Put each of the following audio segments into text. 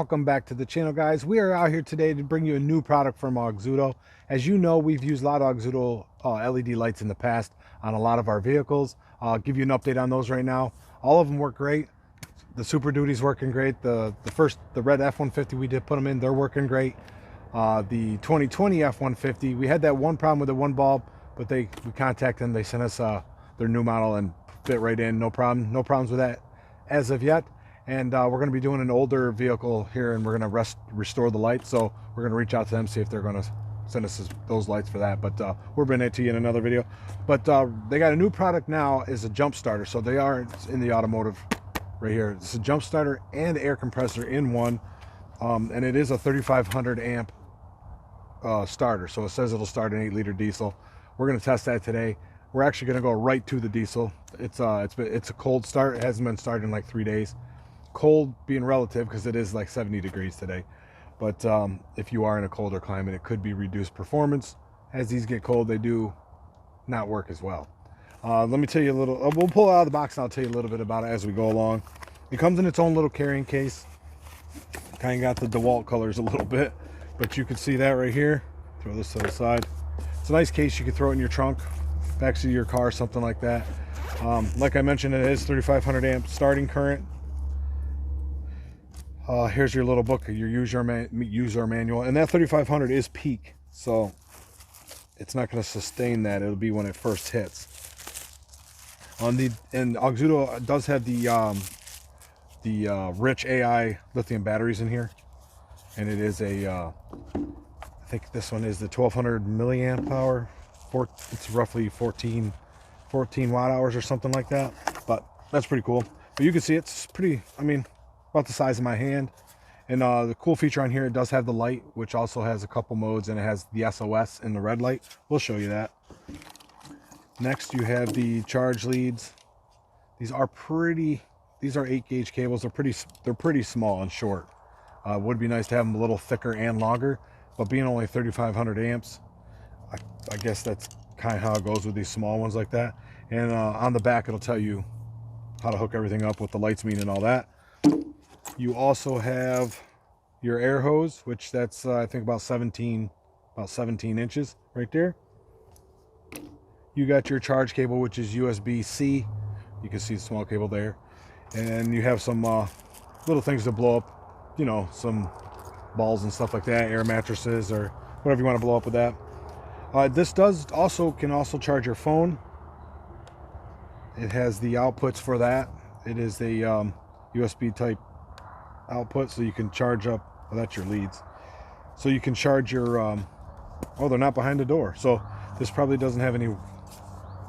welcome back to the channel, guys. We are out here today to bring you a new product from Auxito. As you know, we've used a lot of Auxito LED lights in the past on a lot of our vehicles. I'll give you an update on those right now. All of them work great. The Super Duty's working great. The red F-150 we did put them in, they're working great. The 2020 F-150, we had that one problem with the one bulb, but we contacted them. They sent us their new model and fit right in. No problems with that as of yet. And we're going to be doing an older vehicle here, and we're going to restore the lights. So we're going to reach out to them, see if they're going to send us those lights for that. But we'll bring it to you in another video. But they got a new product now, is a jump starter. So they are in the automotive right here. It's a jump starter and air compressor in one, and it is a 3,500 amp starter. So it says it'll start an 8-liter diesel. We're going to test that today. We're actually going to go right to the diesel. It's a cold start. It hasn't been started in like 3 days. Cold being relative because it is like 70 degrees today, but if you are in a colder climate, it could be reduced performance. As these get cold, they do not work as well. Let me tell you a little. We'll pull it out of the box and I'll tell you a little bit about it as we go along. It comes in its own little carrying case. Kind of got the DeWalt colors a little bit, but you can see that right here. Throw this to the side. It's a nice case. You can throw it in your trunk, backseat of your car, something like that. Like I mentioned, it is 3,500 amp starting current. Here's your little book, your user manual, and that 3,500 is peak, so it's not going to sustain that. It'll be when it first hits. And Auxito does have the rich AI lithium batteries in here, and it is I think this one is the 1,200 milliamp hour. It's roughly 14 watt hours or something like that, but that's pretty cool. But you can see it's pretty, I mean, about the size of my hand. And the cool feature on here, it does have the light, which also has a couple modes, and it has the SOS and the red light. We'll show you that. Next, you have the charge leads. These are 8-gauge cables. They're pretty small and short. Would be nice to have them a little thicker and longer, but being only 3,500 amps, I guess that's kind of how it goes with these small ones like that. And on the back, it'll tell you how to hook everything up, what the lights mean and all that. You also have your air hose, which that's I think about 17 inches right there. You got your charge cable, which is USB-C. You can see the small cable there. And you have some little things to blow up, you know, some balls and stuff like that, air mattresses or whatever you want to blow up with that. This can also charge your phone. It has the outputs for that. It is a USB type output, so you can charge up, well, that's your leads, so you can charge your oh, they're not behind the door, so this probably doesn't have any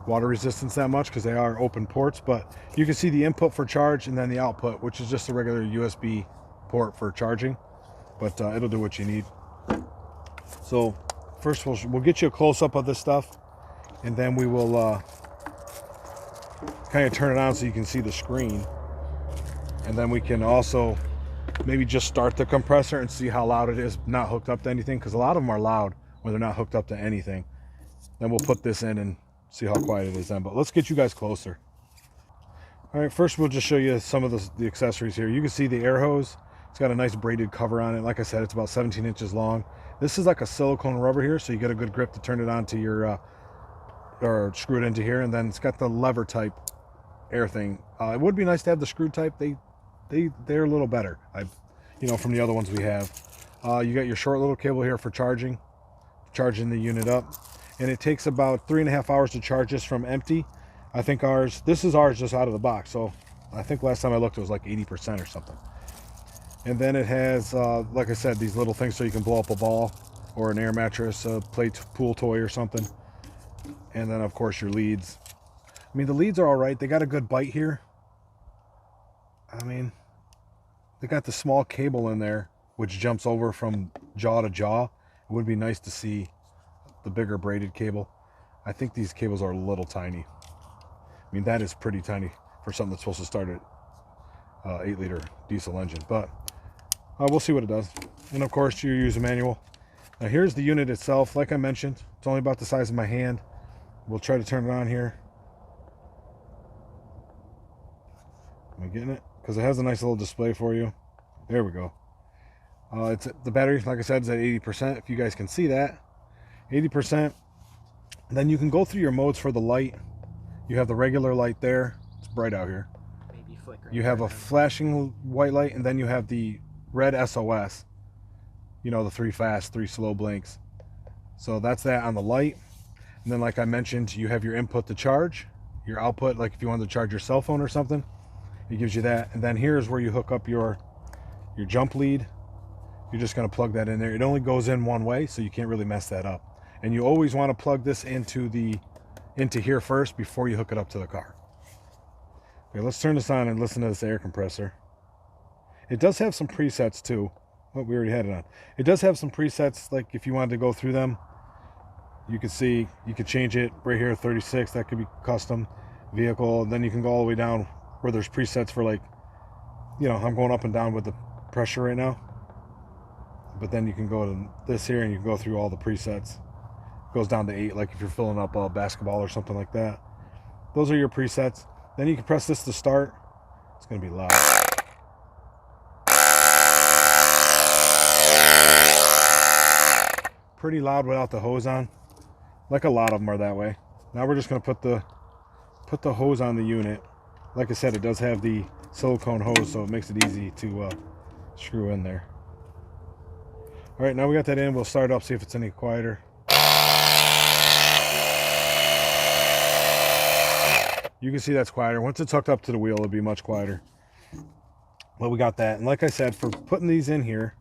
water resistance that much because they are open ports, but you can see the input for charge and then the output, which is just a regular USB port for charging, but it'll do what you need. So first we'll get you a close-up of this stuff, and then we will kind of turn it on so you can see the screen, and then we can also maybe just start the compressor and see how loud it is not hooked up to anything, because a lot of them are loud when they're not hooked up to anything. Then we'll put this in and see how quiet it is then, but let's get you guys closer. All right, first we'll just show you some of the accessories here. You can see the air hose. It's got a nice braided cover on it. Like I said, it's about 17 inches long. This is like a silicone rubber here, so you get a good grip to turn it onto your or screw it into here. And then it's got the lever type air thing. It would be nice to have the screw type. They're a little better, you know, from the other ones we have. You got your short little cable here for charging the unit up, and it takes about 3.5 hours to charge this from empty. I think this is ours just out of the box, so I think last time I looked it was like 80% or something. And then it has like I said, these little things so you can blow up a ball or an air mattress, a pool toy or something. And then of course your leads. I mean, the leads are all right. They got a good bite here. I mean, they got the small cable in there, which jumps over from jaw to jaw. It would be nice to see the bigger braided cable. I think these cables are a little tiny. I mean, that is pretty tiny for something that's supposed to start at 8-liter diesel engine, but we'll see what it does. And of course, your user manual. Now here's the unit itself. Like I mentioned, it's only about the size of my hand. We'll try to turn it on here. Am I getting it? Because it has a nice little display for you. There we go. It's the battery, like I said, is at 80%. If you guys can see that, 80%. Then you can go through your modes for the light. You have the regular light there. It's bright out here. Maybe flickering. You have a flashing white light, and then you have the red SOS. You know, the 3 fast, 3 slow blinks. So that's that on the light. And then, like I mentioned, you have your input to charge, your output, like if you wanted to charge your cell phone or something, it gives you that. And then here's where you hook up your jump lead. You're just going to plug that in there. It only goes in one way, so you can't really mess that up. And you always want to plug this into here first before you hook it up to the car. Okay, let's turn this on and listen to this air compressor. It does have some presets too. Oh, we already had it on. It does have some presets, like if you wanted to go through them, you can see, you could change it right here, 36, that could be custom vehicle. And then you can go all the way down where there's presets for, like, you know, I'm going up and down with the pressure right now. But then you can go to this here and you can go through all the presets. It goes down to 8, like if you're filling up a basketball or something like that. Those are your presets. Then you can press this to start. It's going to be loud. Pretty loud without the hose on. Like a lot of them are that way. Now we're just going to put the hose on the unit. Like I said, it does have the silicone hose, so it makes it easy to screw in there. All right, now we got that in. We'll start up, see if it's any quieter. You can see that's quieter. Once it's hooked up to the wheel, it'll be much quieter. Well, we got that. And like I said, for putting these in here,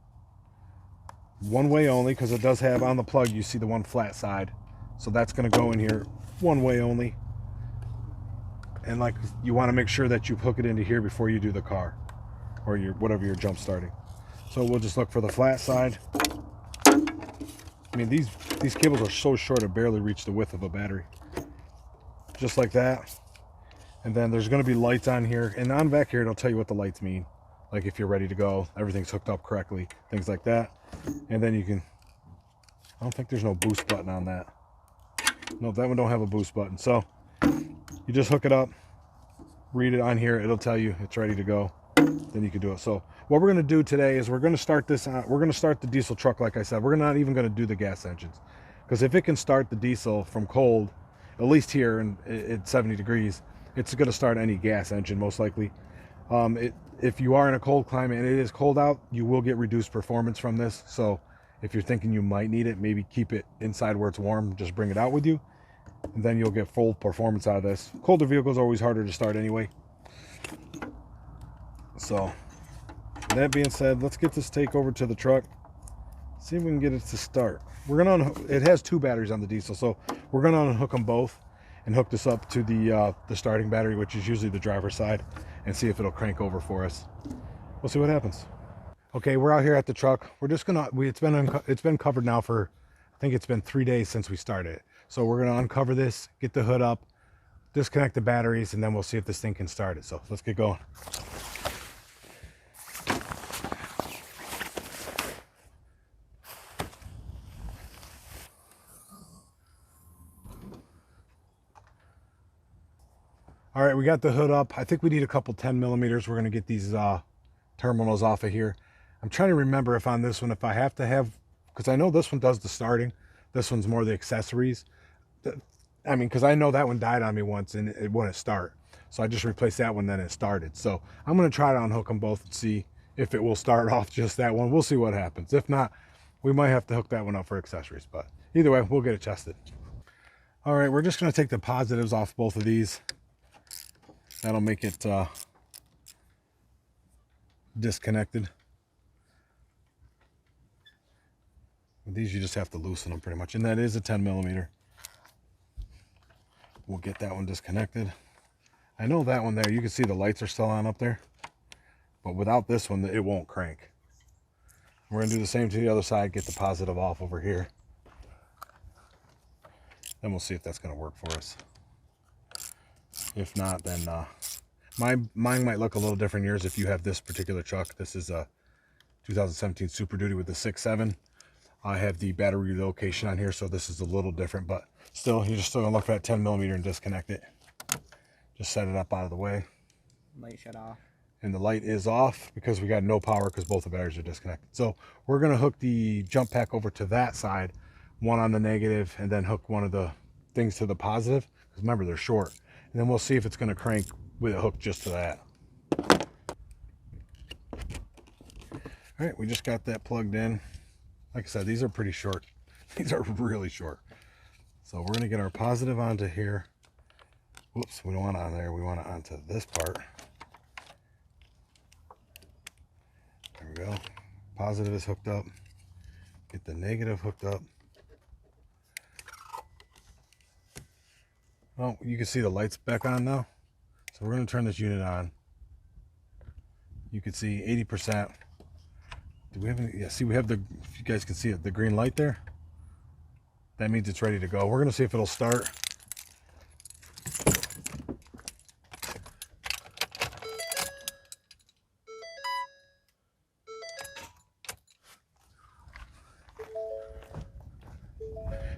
one way only, because it does have on the plug, you see the one flat side. So that's going to go in here one way only. And like, you want to make sure that you hook it into here before you do the car or your whatever you're jump starting. So we'll just look for the flat side. I mean, these cables are so short it barely reach the width of a battery. Just like that. And then there's going to be lights on here. And on back here, it'll tell you what the lights mean. Like if you're ready to go, everything's hooked up correctly, things like that. And then you can, I don't think there's no boost button on that. No, that one don't have a boost button. So you just hook it up, read it on here. It'll tell you it's ready to go. Then you can do it. So what we're going to do today is we're going to start this on, we're going to start the diesel truck. Like I said, we're not even going to do the gas engines, because if it can start the diesel from cold, at least here and at 70 degrees, it's going to start any gas engine most likely. If you are in a cold climate and it is cold out, you will get reduced performance from this. So if you're thinking you might need it, maybe keep it inside where it's warm, just bring it out with you, and then you'll get full performance out of this. Colder vehicles are always harder to start anyway. So that being said, let's get this take over to the truck, see if we can get it to start. We're gonna, it has 2 batteries on the diesel, so we're gonna unhook them both and hook this up to the starting battery, which is usually the driver's side, and see if it'll crank over for us. We'll see what happens. Okay, we're out here at the truck. We're just gonna, it's been covered now for, I think it's been 3 days since we started. So we're gonna uncover this, get the hood up, disconnect the batteries, and then we'll see if this thing can start it. So let's get going. All right, we got the hood up. I think we need a couple 10 millimeters. We're gonna get these terminals off of here. I'm trying to remember if on this one, if I have to have, because I know this one does the starting. This one's more the accessories. I mean, because I know that one died on me once and it wouldn't start. So I just replaced that one, then it started. So I'm gonna try to unhook them both and see if it will start off just that one. We'll see what happens. If not, we might have to hook that one up for accessories, but either way, we'll get it tested. All right, we're just gonna take the positives off both of these. That'll make it disconnected. These you just have to loosen them pretty much, and that is a 10 millimeter. We'll get that one disconnected. I know that one there, you can see the lights are still on up there, but without this one, it won't crank. We're gonna do the same to the other side, get the positive off over here. Then we'll see if that's gonna work for us. If not, then mine might look a little different yours if you have this particular truck. This is a 2017 Super Duty with the 6.7. I have the battery relocation on here, so this is a little different, but still, you're just still gonna look for that 10 millimeter and disconnect it. Just set it up out of the way. Light shut off. and the light is off because we got no power because both the batteries are disconnected. So we're going to hook the jump pack over to that side, one on the negative, and then hook one of the things to the positive, because remember, they're short. And then we'll see if it's going to crank with a hook just to that. All right, we just got that plugged in. Like I said, these are pretty short. These are really short. So we're going to get our positive onto here. Whoops, we don't want it on there. We want it onto this part. There we go. Positive is hooked up. Get the negative hooked up. Well, you can see the lights back on now. So we're going to turn this unit on. You can see 80%. Do we have any? Yeah, see, we have the, if you guys can see it, the green light there. That means it's ready to go. We're going to see if it'll start.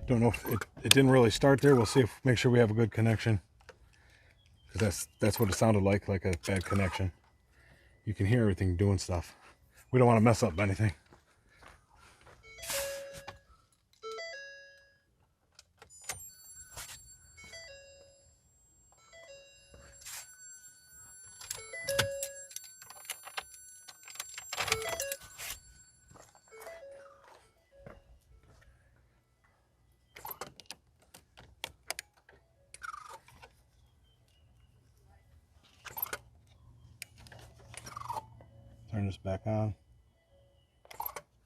Don't know if it didn't really start there. We'll see if, make sure we have a good connection. Because that's what it sounded like a bad connection. You can hear everything doing stuff. We don't want to mess up anything. Turn this back on.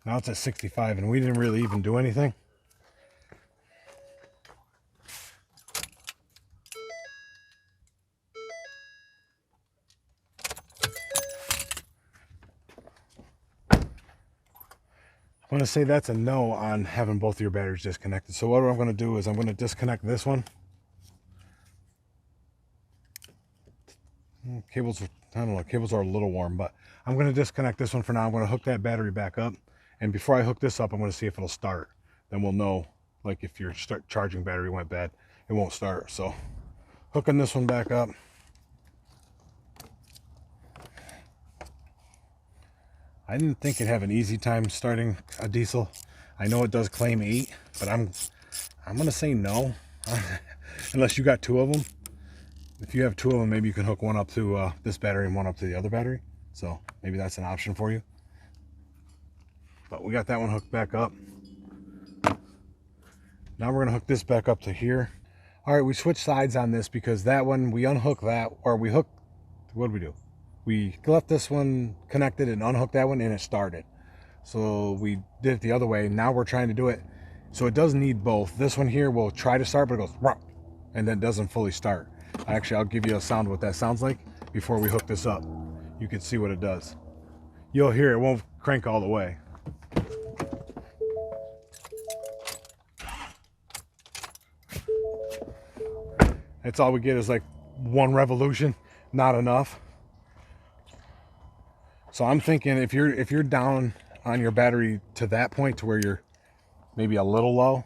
Now it's at 65 and we didn't really even do anything. I'm going to say that's a no on having both of your batteries disconnected. So what I'm going to do is I'm going to disconnect this one. Cables, I don't know, cables are a little warm, but I'm going to disconnect this one for now. I'm going to hook that battery back up. And before I hook this up, I'm going to see if it'll start. Then we'll know, like if your charging battery went bad, it won't start. So hooking this one back up. I didn't think it'd have an easy time starting a diesel. I know it does claim 8, but I'm going to say no. Unless you got 2 of them. If you have 2 of them, maybe you can hook one up to this battery and one up to the other battery. So maybe that's an option for you. But we got that one hooked back up. Now we're going to hook this back up to here. All right, we switched sides on this because that one, we unhooked that, or we hooked, what did we do? We left this one connected and unhooked that one and it started. So we did it the other way. Now we're trying to do it. So it does need both. This one here will try to start, but it goes, Wah! And then doesn't fully start. Actually, I'll give you a sound what that sounds like before we hook this up. You can see what it does. You'll hear it won't crank all the way. That's all we get is like 1 revolution, not enough. So I'm thinking if you're down on your battery to that point to where you're maybe a little low,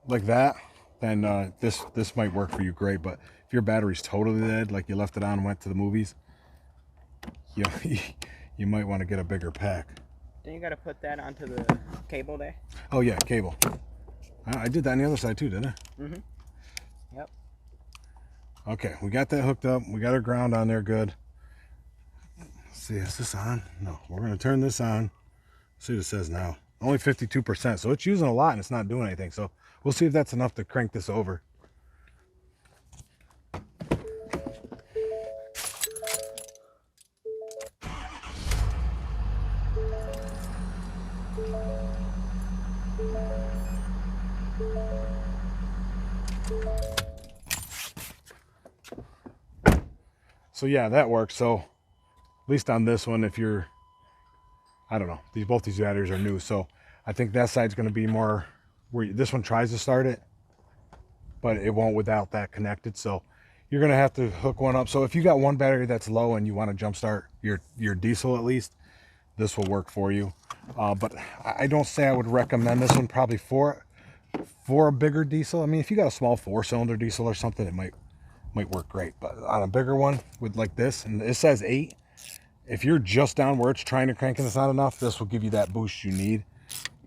like that, then this might work for you great. But if your battery's totally dead, like you left it on and went to the movies, you might want to get a bigger pack. Then you got to put that onto the cable there. Oh yeah, cable. I did that on the other side too, didn't I? Mm-hmm. Yep. Okay, we got that hooked up. We got our ground on there good. Let's see, is this on? No, we're going to turn this on. See what it says now. Only 52%, so it's using a lot and it's not doing anything. So we'll see if that's enough to crank this over. So yeah, that works. So at least on this one, if you're, I don't know, both these batteries are new, so I think that side's going to be more where this one tries to start it, but it won't without that connected. So you're going to have to hook one up. So if you got one battery that's low and you want to jump start your diesel, at least this will work for you. But I don't say I would recommend this one probably for a bigger diesel. I mean, if you got a small 4-cylinder diesel or something, it might might work great. But on a bigger one with like this, and it says 8, if you're just down where it's trying to crank and it's not enough, this will give you that boost you need,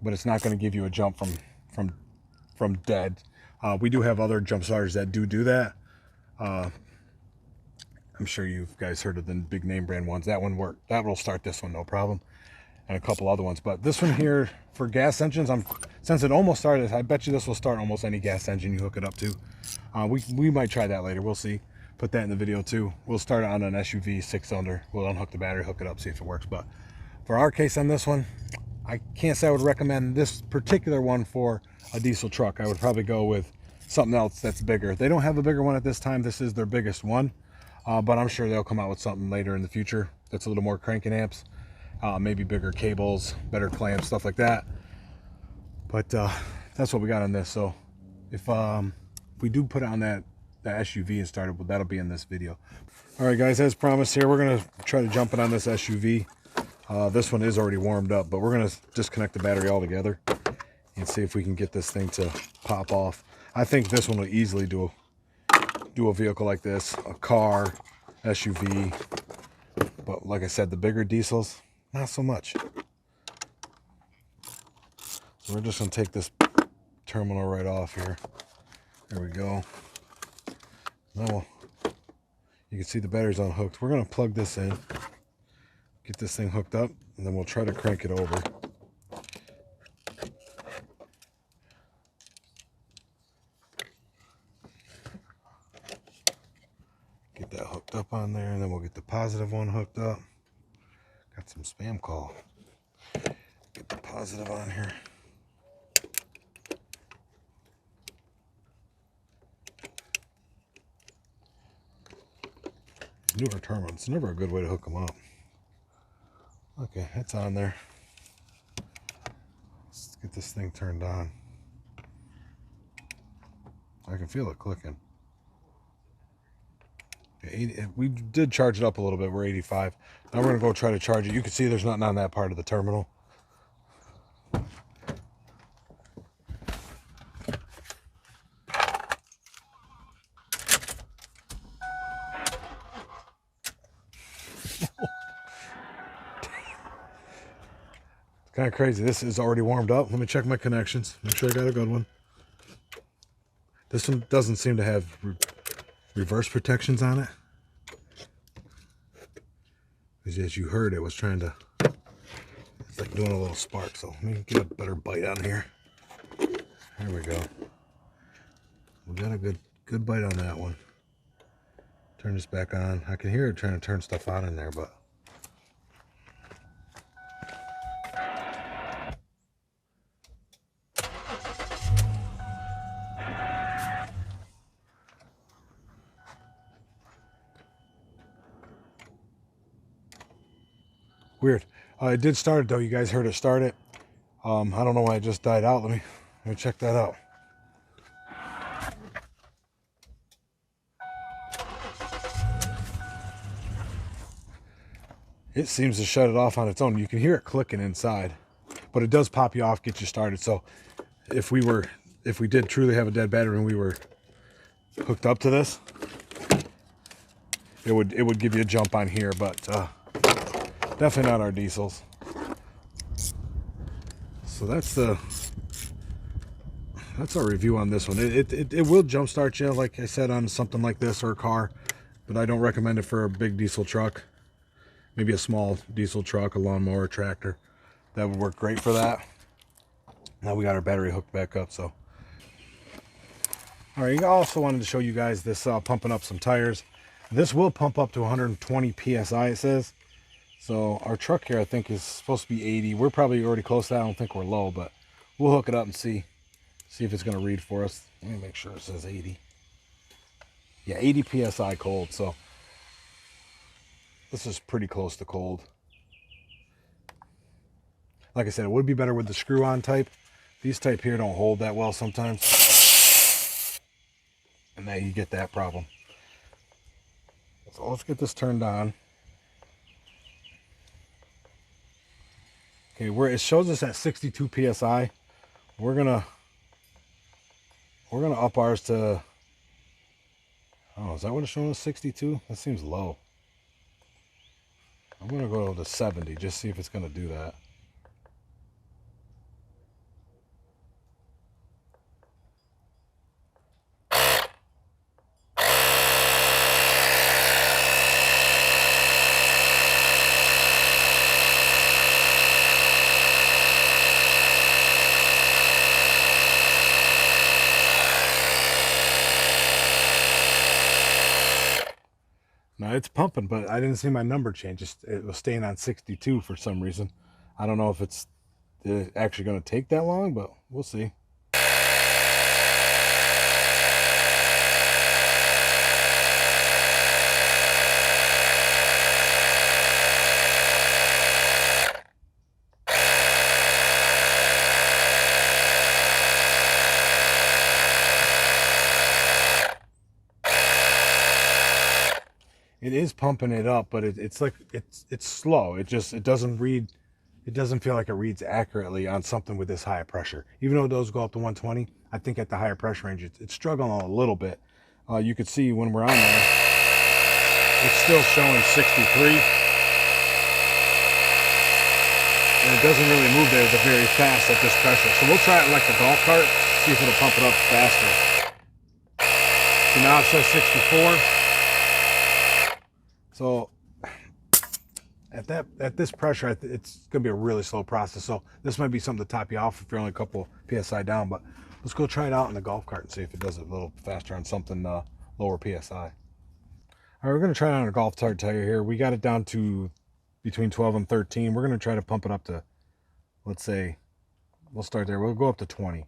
but it's not going to give you a jump from dead. We do have other jump starters that do that. I'm sure you guys heard of the big name brand ones. That one worked. That will start this one, no problem. And a couple other ones. But this one here for gas engines, since it almost started, I bet you this will start almost any gas engine you hook it up to. We might try that later. We'll see. Put that in the video too. We'll start it on an SUV 6-cylinder. We'll unhook the battery, hook it up, see if it works. But for our case on this one, I can't say I would recommend this particular one for a diesel truck. I would probably go with something else that's bigger. They don't have a bigger one at this time. This is their biggest one. But I'm sure they'll come out with something later in the future that's a little more cranking amps, maybe bigger cables, better clamps, stuff like that. But that's what we got on this. So if we do put on that SUV and start it, that'll be in this video. All right, guys, as promised here, we're going to try to jump it on this SUV. This one is already warmed up, but we're going to disconnect the battery altogether and see if we can get this thing to pop off. I think this one will easily do a vehicle like this, a car, SUV, but like I said, the bigger diesels, not so much. So we're just going to take this terminal right off here. There we go. Now you can see the battery's unhooked. We're going to plug this in, get this thing hooked up, and then we'll try to crank it over. Get that hooked up on there, and then we'll get the positive one hooked up. Got some spam call. Get the positive on here. Newer terminal. It's never a good way to hook them up. Okay, it's on there. Let's get this thing turned on. I can feel it clicking. We did charge it up a little bit. We're 85. Now we're going to go try to charge it. You can see there's nothing on that part of the terminal. Kind of crazy. This is already warmed up. Let me check my connections. Make sure I got a good one. This one doesn't seem to have reverse protections on it. As you heard, it was trying to, it's like doing a little spark. So let me get a better bite on here. There we go. We got a good bite on that one. Turn this back on. I can hear it trying to turn stuff on in there, but weird. It did start it though. You guys heard it start it. I don't know why it just died out. Let me check that out. It seems to shut it off on its own. You can hear it clicking inside, but it does pop you off, get you started. So if we did truly have a dead battery and we were hooked up to this, it would give you a jump on here, but definitely not our diesels. So that's our review on this one. It will jump start you, like I said, on something like this or a car, but I don't recommend it for a big diesel truck. Maybe a small diesel truck, a lawnmower, a tractor. That would work great for that. Now we got our battery hooked back up. So, all right. I also wanted to show you guys this pumping up some tires. This will pump up to 120 psi. It says. So our truck here, I think, is supposed to be 80. We're probably already close to that. I don't think we're low, but we'll hook it up and see if it's going to read for us. Let me make sure it says 80. Yeah, 80 psi cold. So this is pretty close to cold. Like I said, it would be better with the screw-on type. These type here don't hold that well sometimes. And now you get that problem. So let's get this turned on. Okay, where it shows us at 62 psi, we're gonna up ours to Oh, is that what it's showing us? 62? That seems low. I'm gonna go to 70, just see if it's gonna do that. No, it's pumping, but I didn't see my number change. It was staying on 62 for some reason. I don't know if it's actually going to take that long, but we'll see. It is pumping it up, but it's like it's slow. It doesn't read. It doesn't feel like it reads accurately on something with this high pressure. Even though those go up to 120, I think at the higher pressure range, it's struggling a little bit. You could see when we're on there, it's still showing 63. And it doesn't really move there very fast at this pressure. So we'll try it like the golf cart, see if it'll pump it up faster. So now it says 64. So at this pressure, it's going to be a really slow process. So this might be something to top you off if you're only a couple PSI down. But let's go try it out in the golf cart and see if it does it a little faster on something lower PSI. All right, we're going to try it on a golf cart tire here. We got it down to between 12 and 13. We're going to try to pump it up to, let's say, we'll start there. We'll go up to 20.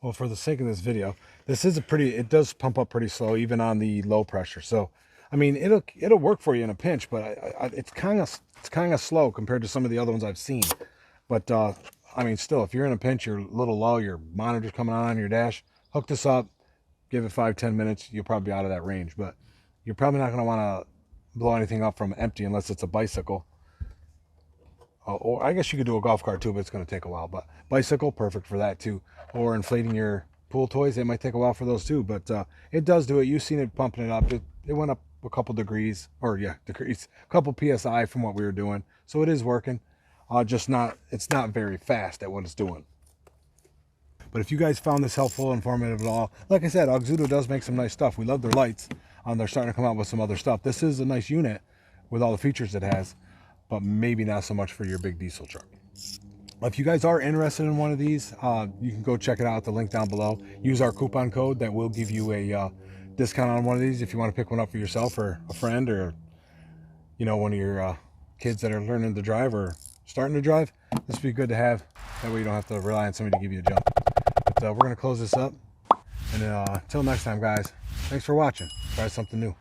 Well, for the sake of this video, this is it does pump up pretty slow, even on the low pressure. So, I mean, it'll work for you in a pinch, but it's kind of slow compared to some of the other ones I've seen. But I mean, still, if you're in a pinch, you're a little low, your monitor's coming on your dash, hook this up, give it 5-10 minutes, you'll probably be out of that range. But you're probably not going to want to blow anything up from empty unless it's a bicycle. Or I guess you could do a golf cart too, but it's going to take a while. But bicycle, perfect for that too. Or inflating your pool toys, it might take a while for those too. But it does do it. You've seen it pumping it up. It went up a couple degrees, or yeah, degrees, a couple PSI from what we were doing. So it is working. It's not very fast at what it's doing. But if you guys found this helpful, informative at all, like I said, Auxito does make some nice stuff. We love their lights. They're starting to come out with some other stuff. This is a nice unit with all the features it has, but maybe not so much for your big diesel truck. If you guys are interested in one of these, you can go check it out at the link down below. Use our coupon code that will give you a discount on one of these if you want to pick one up for yourself or a friend, or one of your kids that are learning to drive or starting to drive. This would be good to have. That way you don't have to rely on somebody to give you a jump. But we're going to close this up. And until next time, guys, thanks for watching. Try something new.